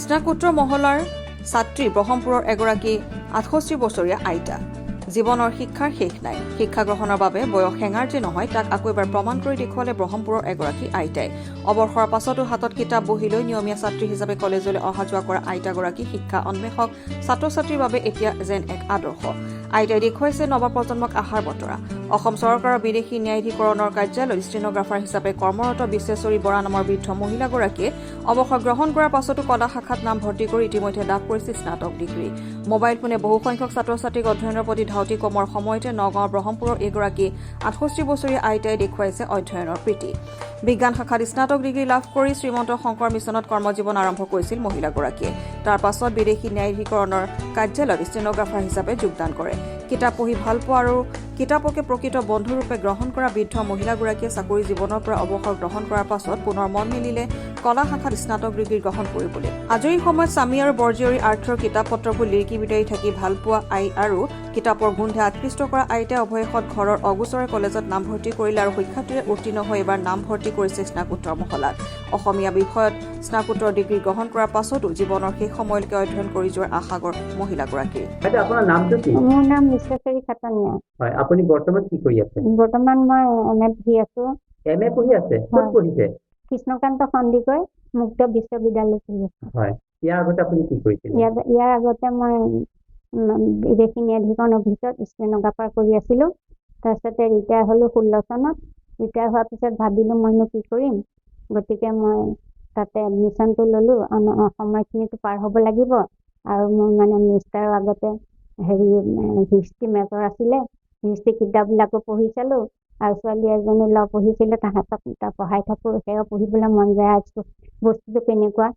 স্নাতকোত্তৰ মহলাৰ ছাত্ৰী ব্ৰহ্মপুৰৰ এগৰাকী ৬৮ বছৰীয়া আইতা জীৱনৰ শিক্ষাৰ শেষ নাই শিক্ষা গ্ৰহণৰ বাবে বয়স হেঙাৰ যে নহয় তাক আকৌ এবাৰ প্ৰমাণ কৰি দেখুৱালে ব্ৰহ্মপুৰৰ এগৰাকী আইতাই অৱসৰৰ পাছতো হাতত কিতাপ বহি লৈ নিয়মীয়া ছাত্ৰী হিচাপে কলেজলৈ অহা যোৱা কৰা আইতাগৰাকী শিক্ষা অন্বেষক ছাত্ৰ ছাত্ৰীৰ বাবে এতিয়া যেন এক আদৰ্শ আইতাই দেখুৱাইছে নৱপ্ৰজন্মক আশাৰ বতৰা অসম চৰকাৰৰ বিদেশী ন্যায়াধিকৰণৰ কাৰ্যালয়ত ষ্টেনগ্ৰাফাৰ হিচাপে কৰ্মৰত বিশ্বেশ্বৰী বৰা নামৰ বৃদ্ধ মহিলাগৰাকীয়ে অৱসৰ গ্ৰহণ কৰাৰ পাছতো কলা শাখাত নাম ভৰ্তি কৰি ইতিমধ্যে লাভ কৰিছে স্নাতক ডিগ্ৰী মোবাইল ফোনে বহুসংখ্যক ছাত্ৰ ছাত্ৰীক অধ্যয়নৰ প্ৰতি ধাউতি কমৰ সময়তে নগাঁৱৰ ব্ৰহ্মপুৰৰ এগৰাকী ৬৮ বছৰীয়া আইতাই দেখুৱাইছে অধ্যয়নৰ প্ৰীতি বিজ্ঞান শাখাত স্নাতক ডিগ্ৰী লাভ কৰি শ্ৰীমন্ত শংকৰ মিছনত কৰ্মজীৱন আৰম্ভ কৰিছিল মহিলাগৰাকীয়ে তাৰ পাছত বিদেশী ন্যায়াধিকৰণৰ কাৰ্যালয়ত ষ্টেনগ্ৰাফাৰ হিচাপে যোগদান কৰে কিতাপ পঢ়ি ভাল পোৱা আৰু কিতাপকে প্ৰকৃত বন্ধুৰূপে গ্ৰহণ কৰা বৃদ্ধ মহিলাগৰাকীয়ে চাকৰি জীৱনৰ পৰা অৱসৰ গ্ৰহণ কৰাৰ পাছত পুনৰ মন মেলিলে কলা শাখাত স্নাতক ডিগ্ৰী গ্ৰহণ কৰিবলৈ আজৰি সময়ত স্বামী আৰু বৰজীয়ৰী আৰ্থৰ কিতাপ পত্ৰবোৰ লিৰিকি বিদাৰি থাকি ভাল পোৱা আই আৰু কিতাপৰ গোন্ধে আকৃষ্ট কৰা আইতাই অৱশেষত ঘৰৰ অগোচৰে কলেজত নামভৰ্তি কৰিলে আৰু শিক্ষাৰ্থীৰে উত্তীৰ্ণ হৈ এবাৰ নামভৰ্তি কৰিছে স্নাতকোত্তৰ মহলাত অসমীয়া বিষয়ত স্নাতকোত্তৰ ডিগ্ৰী গ্ৰহণ কৰাৰ পাছতো জীৱনৰ শেষ সময়লৈকে অধ্যয়ন কৰি যোৱাৰ আশাগৰ মহিলাগৰাকীৰ আপোনাৰ নামটো কি মোৰ নাম বিশ্বেশ্বৰী খাটনিয়া হয় আপুনি বৰ্তমান কি কৰি আছে বৰ্তমান মই এমএ পঢ়ি আছো এমএ পঢ়ি আছে ক'ত পঢ়িছে কৃষ্ণকান্ত সন্দিকৈ মুক্ত বিশ্ববিদ্যালয় পঢ়ি আছো হয় ইয়াৰ আগতে আপুনি কি কৰিছিল ইয়াৰ আগতে মই বিদেশী ন্যায়াধিকৰণ অফিচত ষ্টেনগ্ৰাফাৰ কৰি আছিলো তাৰপিছতে ৰিটায়াৰ হ'লো 16 চনত ৰিটায়াৰ হোৱাৰ পিছত ভাবিলো মইনো কি কৰিম গতিকে মই তাতে এডমিশ্যনটো ল'লো সময়খিনিতো পাৰ হ'ব লাগিব আৰু মই মানে মিষ্টাৰৰ আগতে হিষ্ট্ৰী মেজৰ আছিলে হিষ্ট্ৰী কিতাপবিলাকো পঢ়ি চালো আৰু ছোৱালী এজনী ল পঢ়িছিলে তাহাঁতক পঢ়াই থাকোঁ সেয়াও পঢ়িবলৈ মন যায় বস্তুটো কেনেকুৱা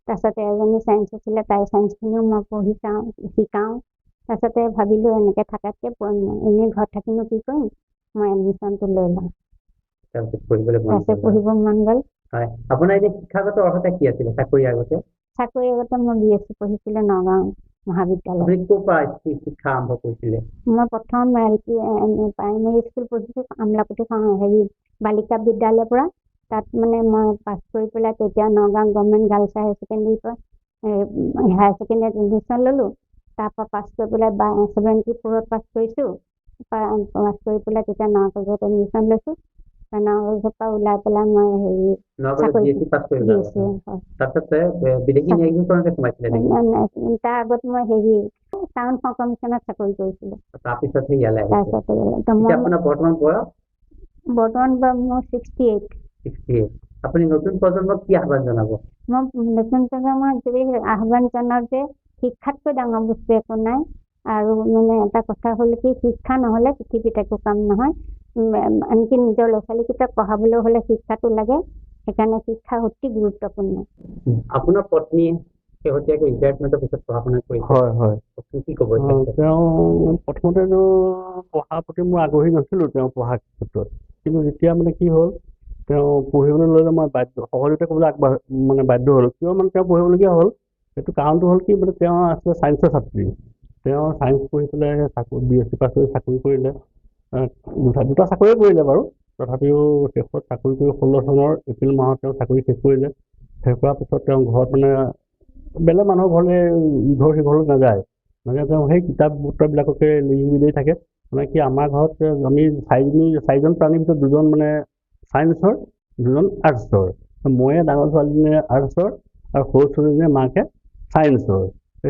তাৰপিছতে এজনী চায়েন্স আছিলে তাইৰ চায়েন্সখিনিও মই পঢ়ি চাওঁ শিকাওঁ তাৰপিছতে ভাবিলোঁ এনেকৈ থকাতকৈ এনেই ঘৰত থাকিনো কি কৰিম মই এডমিশ্যনটো লৈ লওঁ তাৰপিছত পঢ়িব মন গ'ল হয় আপোনাৰ এতিয়া শিক্ষাগত অৰ্হতা কি আছিলে চাকৰি আগতে মই BSc পঢ়িছিলোঁ নগাঁও মহাবিদ্যালয় আপুনি ক'ৰ পৰা শিক্ষা আৰম্ভ কৰিছিলে মই প্ৰথম প্ৰাইমেৰী স্কুল পঢ়িছোঁ আমলাপতি বালিকা বিদ্যালয়ৰ পৰা তাত মানে মই পাছ কৰি পেলাই তেতিয়া নগাঁও গভৰ্ণমেণ্ট গাৰ্লছ হায়াৰ ছেকেণ্ডেৰীৰ পৰা হায়াৰ ছেকেণ্ডেৰীত এডমিশ্যন ল'লোঁ তাৰপৰা পাছ কৰি পেলাই 74ত পাছ কৰিছোঁ পাছ কৰি পেলাই তেতিয়া নগাঁৱত এডমিশ্যন লৈছোঁ নগাঁৱৰ পৰা ওলাই পেলাই মই তাৰ আগত মই টাউন কমিশ্যনত চাকৰি কৰিছিলোঁ বৰ্তমান মোৰ 68 আপুনি নতুন প্ৰজন্মক কি আহ্বান জনাব মই নতুন প্ৰজন্মক আহ্বান জনাওঁ যে শিক্ষাতকৈ ডাঙৰ বস্তু একো নাই আৰু মানে এটা কথা হ'ল কি শিক্ষা নহ'লে পৃথিৱীত একো কাম নহয় আনকি নিজৰ ল'ৰা ছোৱালীকেইটাক পঢ়াবলৈ হ'লে শিক্ষাটো লাগে সেইকাৰণে শিক্ষা অতি গুৰুত্বপূৰ্ণ আপোনাৰ পত্নী শেহতীয়াকৈ ৰিটায়াৰমেণ্টৰ পিছত পঢ়া শুনা কৰিছে হয় কি ক'ব তেওঁ প্ৰথমতেতো পঢ়াৰ প্ৰতি মই আগ্ৰহী নাছিলোঁ তেওঁ পঢ়াৰ ক্ষেত্ৰত কিন্তু যেতিয়া মানে কি হ'ল তেওঁ পঢ়িবলৈ ল'লে মই সকলোতে ক'বলৈ বাধ্য হ'লোঁ কিয় মানে তেওঁ পঢ়িবলগীয়া হ'ল সেইটো কাৰণটো হ'ল কি মানে তেওঁ আছিলে ছায়েন্সৰ ছাত্ৰী তেওঁ ছায়েন্স পঢ়ি পেলাই BSc পাছ কৰি চাকৰি কৰিলে দুটা চাকৰিয়ে কৰিলে বাৰু তথাপিও শেষত চাকৰি কৰি 16 চনৰ এপ্ৰিল মাহত তেওঁ চাকৰি শেষ কৰিলে শেষ কৰাৰ পিছত তেওঁ ঘৰত মানে বেলেগ মানুহৰ ঘৰলৈ ইঘৰ সিঘৰলৈ নাযায় তেওঁ সেই কিতাপ পত্ৰবিলাককে লিখি মেলি থাকে মানে কি আমাৰ ঘৰত আমি চাৰিজন প্ৰাণীৰ ভিতৰত দুজন মানে ছায়েন্সৰ দুজন আৰ্টছৰ ময়ে ডাঙৰ ছোৱালীজনীয়ে আৰ্টছৰ আৰু সৰু ছোৱালীজনীয়ে মাকে ছায়েন্সৰ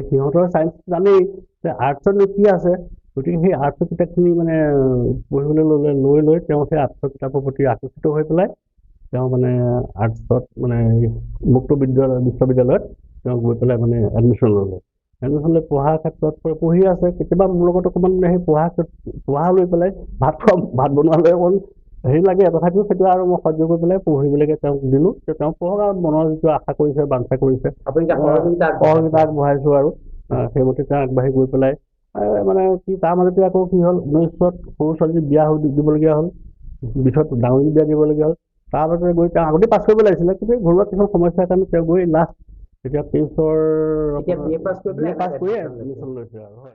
সিহঁতৰ ছায়েন্স জানেই যে আৰ্টছতনো কি আছে গতিকে সেই আৰ্টছৰ কিতাপখিনি মানে পঢ়িবলৈ লৈ তেওঁ সেই আৰ্টছৰ কিতাপৰ প্ৰতি আকৰ্ষিত হৈ পেলাই তেওঁ মানে আৰ্টছত মানে মুক্ত বিশ্ববিদ্যালয়ত তেওঁ গৈ পেলাই মানে এডমিশ্যন ল'লে এডমিশ্যন লৈ পঢ়াৰ ক্ষেত্ৰত পঢ়ি আছে কেতিয়াবা মোৰ লগত অকণমান সেই পঢ়া লৈ পেলাই ভাত বনোৱালৈ অকণ লাগে তথাপিও সেইটো আৰু মই সহ্য কৰি পেলাই পঢ়িবলৈকে তেওঁক দিলোঁ তেওঁ পঢ়ক আৰু মনৰ যিটো আশা কৰিছে বাঞ্ছা কৰিছে সহযোগিতা আগবঢ়াইছোঁ আৰু সেইমতে তেওঁ আগবাঢ়ি গৈ পেলাই মানে কি তাৰ মাজতে আকৌ কি হ'ল 19ত সৰু ছোৱালী বিয়া দিবলগীয়া হ'ল পিছত ডাঙৰী বিয়া দিবলগীয়া হ'ল তাৰ মাজতে গৈ তেওঁ আগতে পাছ কৰিব লাগিছিলে কিন্তু ঘৰুৱা কিছুমান সমস্যাৰ কাৰণে তেওঁ গৈ লাষ্ট এতিয়া 23ৰ পাছ কৰিয়ে এডমিশ্যন লৈছে আৰু